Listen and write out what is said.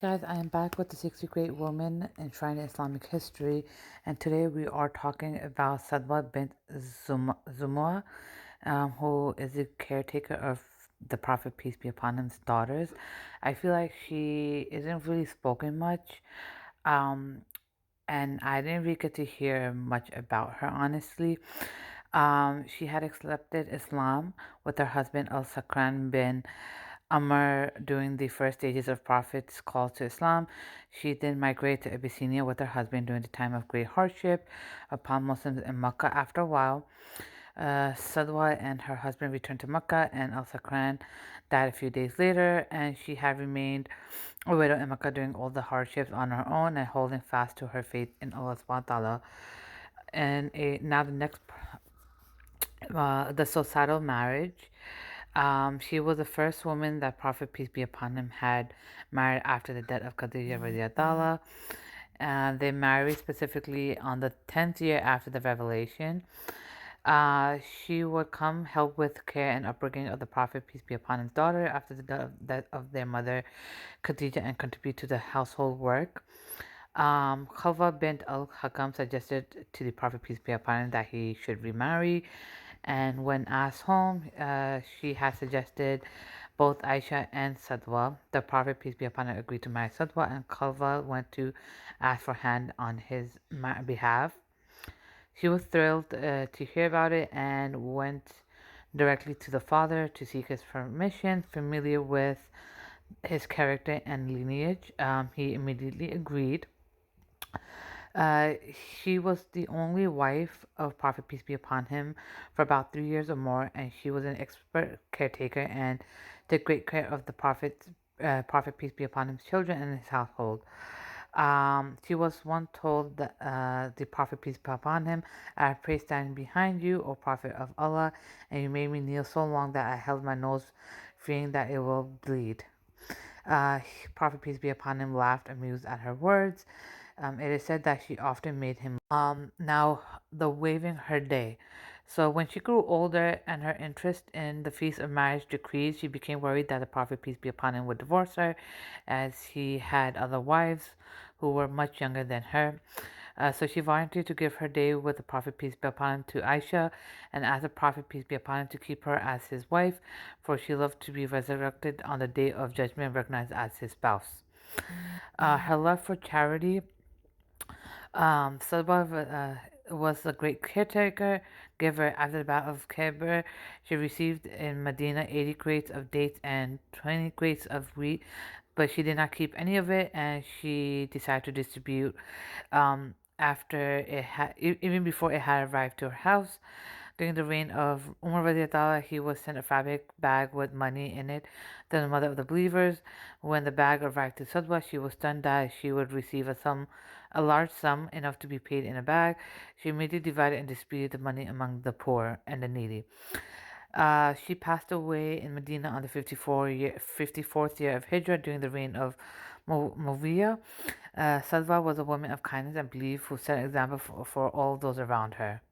Guys, I am back with the 60 Great Women Enshrined in Islamic History, and today we are talking about Sadwa bint Zumwa, who is the caretaker of the Prophet, peace be upon him's daughters. I feel like she isn't really spoken much, um, and I didn't really get to hear much about her, honestly. She had accepted Islam with her husband Al-Sakran bin Amr during the first stages of Prophet's call to Islam. She then migrated to Abyssinia with her husband during the time of great hardship upon Muslims in Makkah. After a while, Sadwa and her husband returned to Makkah, and Al Sakran died a few days later, and she had remained a widow in Makkah during all the hardships on her own and holding fast to her faith in Allah subhanahu wa ta'ala. And now the next, the societal marriage. She was the first woman that Prophet, peace be upon him, had married after the death of Khadija radiallahu anha. They married specifically on the 10th year after the revelation. She would come help with care and upbringing of the Prophet, peace be upon his daughter, after the death of their mother, Khadija, and contribute to the household work. Khalwa bint al-Hakam suggested to the Prophet, peace be upon him, that he should remarry. And when asked home, she had suggested both Aisha and Sadwa. The Prophet, peace be upon him, agreed to marry Sadwa, and Khalwa went to ask for hand on his behalf. She was thrilled to hear about it and went directly to the father to seek his permission. Familiar with his character and lineage, he immediately agreed. She was the only wife of Prophet, peace be upon him, for about 3 years or more, and she was an expert caretaker and took great care of the Prophet, peace be upon him's children and his household. She was once told that the Prophet, peace be upon him, I have prayed standing behind you, O Prophet of Allah, and you made me kneel so long that I held my nose, fearing that it will bleed. Prophet, peace be upon him, laughed amused at her words. It is said that she often made him. Now, the waiving her day. So when she grew older and her interest in the feast of marriage decreased, she became worried that the Prophet, peace be upon him, would divorce her, as he had other wives who were much younger than her. So she volunteered to give her day with the Prophet, peace be upon him, to Aisha, and asked the Prophet, peace be upon him, to keep her as his wife, for she loved to be resurrected on the day of judgment, recognized as his spouse. Her love for charity. Sadwa was a great caretaker, giver. After the Battle of Khyber, she received in Medina 80 crates of dates and 20 crates of wheat, but she did not keep any of it, and she decided to distribute after it had, even before it had arrived to her house. During the reign of Umar radiallahu, he was sent a fabric bag with money in it to the mother of the believers. When the bag arrived to Sadwa, she was stunned that she would receive a large sum, enough to be paid in a bag. She immediately divided and distributed the money among the poor and the needy. She passed away in Medina on the 54th year of Hijrah during the reign of Muawiyah. Sadwa was a woman of kindness and belief who set an example for all those around her.